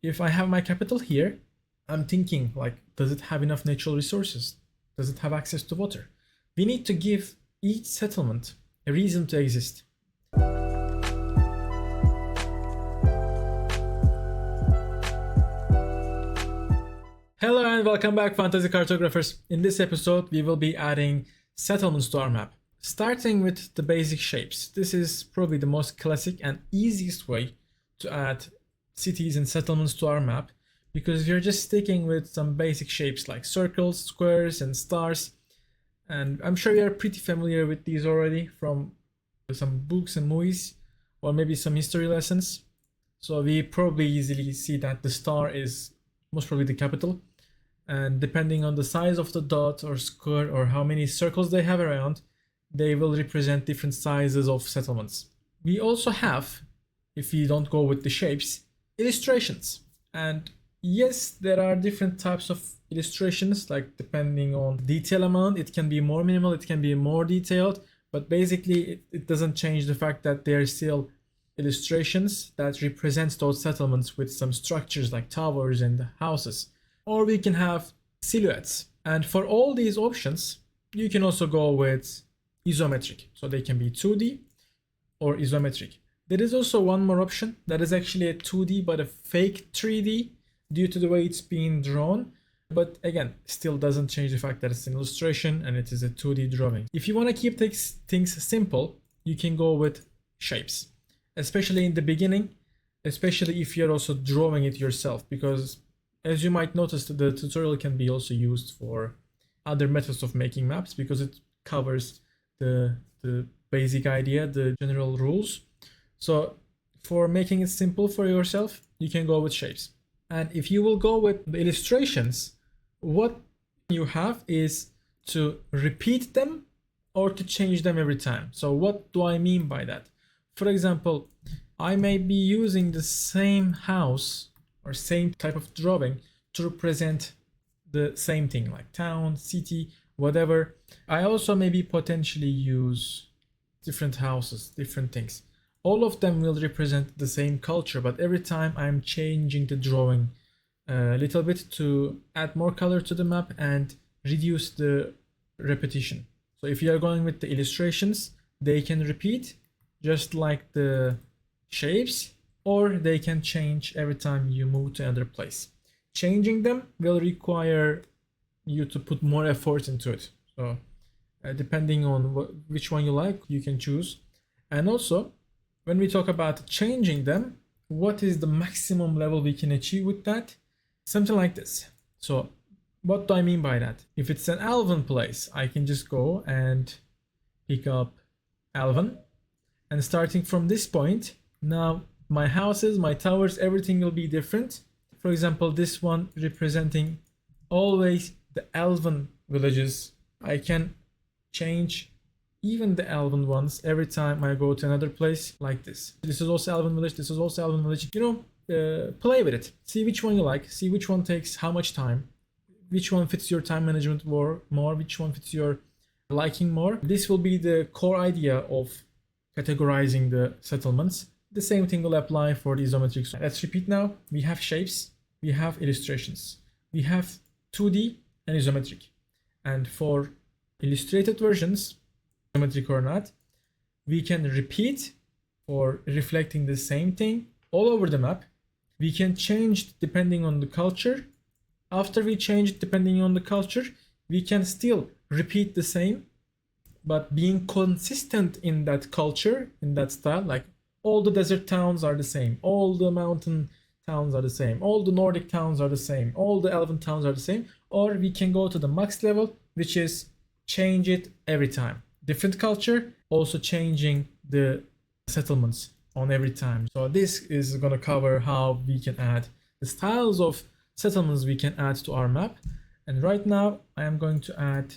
if I have my capital here, I'm thinking like, does it have enough natural resources? Does it have access to water? We need to give each settlement a reason to exist. Hello and welcome back, fantasy cartographers. In this episode, we will be adding settlements to our map. Starting with the basic shapes. This is probably the most classic and easiest way to add cities and settlements to our map, because we are just sticking with some basic shapes like circles, squares, and stars. And I'm sure you are pretty familiar with these already from some books and movies, or maybe some history lessons. So we probably easily see that the star is most probably the capital. And depending on the size of the dot or square or how many circles they have around, they will represent different sizes of settlements. We also have, if we don't go with the shapes, illustrations. And yes, there are different types of illustrations, like depending on detail amount, it can be more minimal, it can be more detailed, but basically it doesn't change the fact that they are still illustrations that represent those settlements with some structures like towers and houses. Or we can have silhouettes. And for all these options, you can also go with isometric. So they can be 2D or isometric. There is also one more option that is actually a 2D but a fake 3D due to the way it's being drawn. But again, still doesn't change the fact that it's an illustration and it is a 2D drawing. If you want to keep things simple, you can go with shapes, especially in the beginning, especially if you're also drawing it yourself, because as you might notice, the tutorial can be also used for other methods of making maps, because it covers the basic idea, the general rules. So for making it simple for yourself, you can go with shapes. And if you will go with the illustrations, what you have is to repeat them or to change them every time. So what do I mean by that? For example, I may be using the same house or same type of drawing to represent the same thing, like town, city, whatever. I also maybe potentially use different houses, different things. All of them will represent the same culture, but every time I'm changing the drawing a little bit to add more color to the map and reduce the repetition. So if you are going with the illustrations, they can repeat just like the shapes, or they can change every time you move to another place. Changing them will require you to put more effort into it. So depending on which one you like, you can choose. And also, when we talk about changing them, what is the maximum level we can achieve with that? Something like this. So what do I mean by that? If it's an Elven place, I can just go and pick up Elven. And starting from this point, now my houses, my towers, everything will be different. For example, this one representing always the Elven villages. I can change even the Elven ones every time I go to another place like this. This is also Elven village, this is also Elven village. You know, play with it. See which one you like, see which one takes how much time, which one fits your time management more, which one fits your liking more. This will be the core idea of categorizing the settlements. The same thing will apply for the isometric. Let's repeat now. We have shapes, we have illustrations, we have 2D and isometric. And for illustrated versions, isometric or not, we can repeat for reflecting the same thing all over the map. We can change depending on the culture. After we change it depending on the culture, we can still repeat the same, but being consistent in that culture, in that style, like all the desert towns are the same, all the mountain towns are the same, all the Nordic towns are the same, all the Elven towns are the same. Or we can go to the max level, which is change it every time. Different culture, also changing the settlements on every time. So this is going to cover how we can add the styles of settlements we can add to our map. And right now I am going to add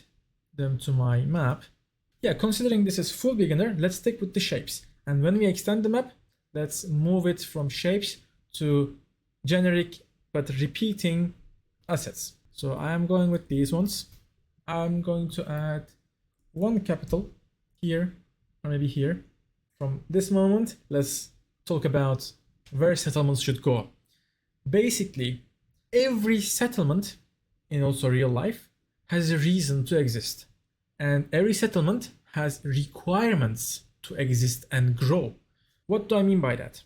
them to my map. Yeah, considering this is full beginner, let's stick with the shapes. And when we extend the map, let's move it from shapes to generic but repeating assets. So I am going with these ones. I'm going to add one capital here, or maybe here. From this moment, let's talk about where settlements should go. Basically, every settlement in also real life has a reason to exist. And every settlement has requirements to exist and grow. What do I mean by that?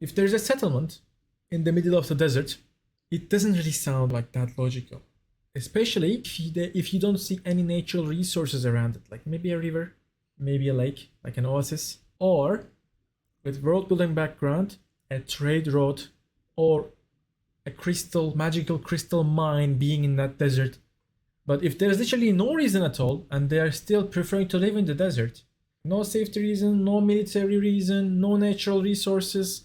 If there's a settlement in the middle of the desert, it doesn't really sound like that logical. Especially if you don't see any natural resources around it, like maybe a river, maybe a lake, like an oasis, or with world building background, a trade road, or a magical crystal mine being in that desert. But if there's literally no reason at all, and they are still preferring to live in the desert, no safety reason, no military reason, no natural resources,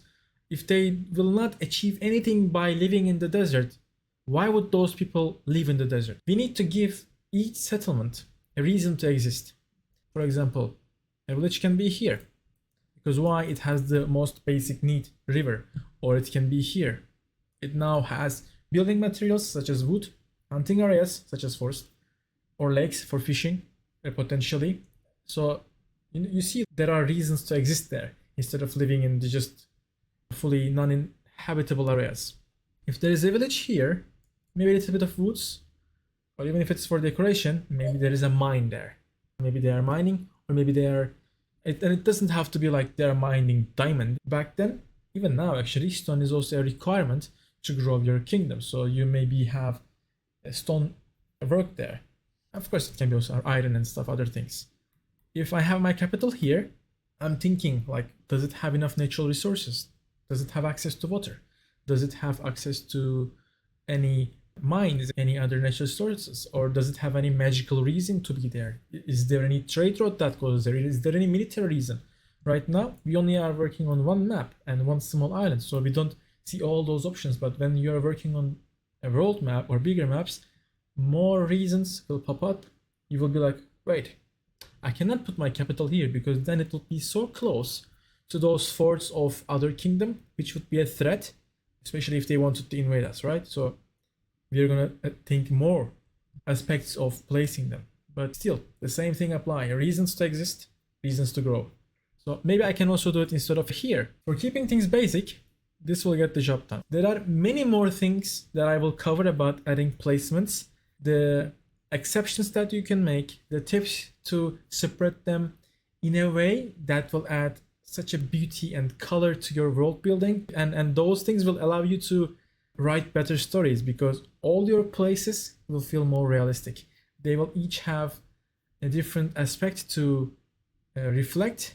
if they will not achieve anything by living in the desert, why would those people live in the desert? We need to give each settlement a reason to exist. For example, a village can be here, because why? It has the most basic need, river, or it can be here. It now has building materials such as wood, hunting areas such as forest, or lakes for fishing, potentially. So you see there are reasons to exist there instead of living in the just fully non-inhabitable areas. If there is a village here, maybe a little bit of woods, or even if it's for decoration, maybe there is a mine there. Maybe they are mining, or maybe they are, and it doesn't have to be like they are mining diamond. Back then, even now actually, stone is also a requirement to grow your kingdom. So you maybe have a stone work there. Of course, it can be also iron and stuff, other things. If I have my capital here, I'm thinking like, does it have enough natural resources? Does it have access to water? Does it have access to any mines, any other natural resources? Or does it have any magical reason to be there? Is there any trade road that goes there? Is there any military reason? Right now, we only are working on one map and one small island, so we don't see all those options. But when you're working on a world map or bigger maps, more reasons will pop up. You will be like, wait, I cannot put my capital here because then it will be so close to those forts of other kingdom, which would be a threat, especially if they wanted to invade us, right? So we're gonna think more aspects of placing them. But still, the same thing apply. Reasons to exist, reasons to grow. So maybe I can also do it instead of here. For keeping things basic, this will get the job done. There are many more things that I will cover about adding placements, the exceptions that you can make, the tips to spread them in a way that will add such a beauty and color to your world building. And those things will allow you to write better stories because all your places will feel more realistic. They will each have a different aspect to reflect.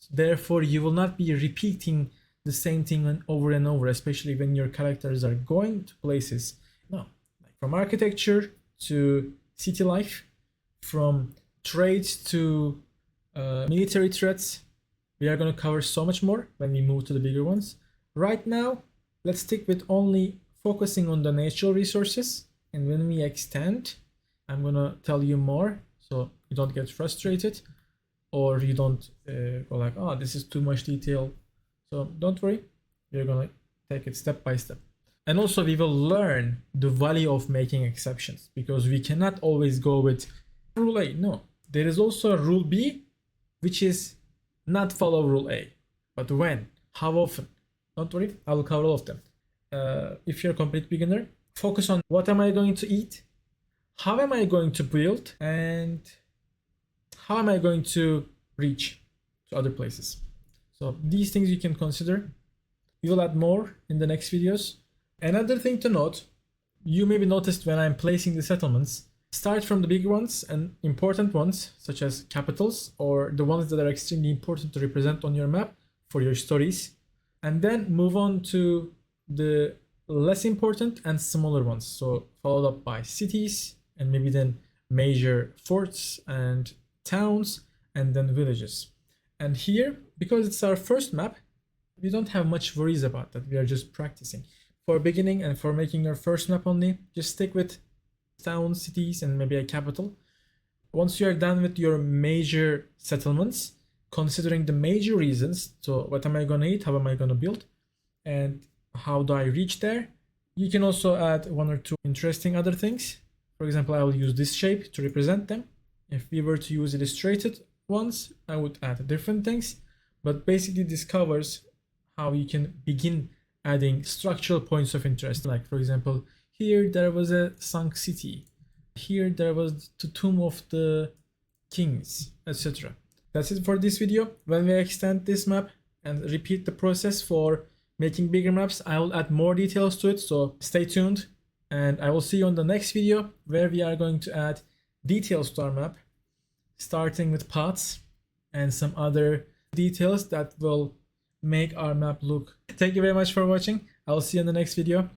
Therefore, you will not be repeating the same thing over and over, especially when your characters are going to places. No, like from architecture to city life, from trades to military threats. We are going to cover so much more when we move to the bigger ones. Right now, let's stick with only focusing on the natural resources. And when we extend, I'm going to tell you more so you don't get frustrated or you don't go like, oh, this is too much detail. So don't worry, we're going to take it step by step. And also we will learn the value of making exceptions because we cannot always go with rule A. No, there is also rule B, which is not follow rule A, but when, how often. Don't worry, I will cover all of them. If you're a complete beginner, focus on what am I going to eat, how am I going to build, and how am I going to reach to other places. So these things you can consider. We will add more in the next videos. Another thing to note, you maybe noticed when I'm placing the settlements, start from the big ones and important ones, such as capitals or the ones that are extremely important to represent on your map for your stories, and then move on to the less important and smaller ones. So followed up by cities and maybe then major forts and towns and then villages. And here, because it's our first map, we don't have much worries about that. We are just practicing. For beginning and for making your first map only, just stick with towns, cities, and maybe a capital. Once you are done with your major settlements, considering the major reasons, so what am I going to eat, how am I going to build, and how do I reach there, you can also add one or two interesting other things. For example, I will use this shape to represent them. If we were to use illustrated ones, I would add different things, but basically this covers how you can begin adding structural points of interest. Like for example, here there was a sunk city. Here there was the tomb of the kings, etc. That's it for this video. When we extend this map and repeat the process for making bigger maps, I will add more details to it, so stay tuned. And I will see you on the next video where we are going to add details to our map, starting with paths and some other details that will make our map look. Thank you very much for watching. I will see you in the next video.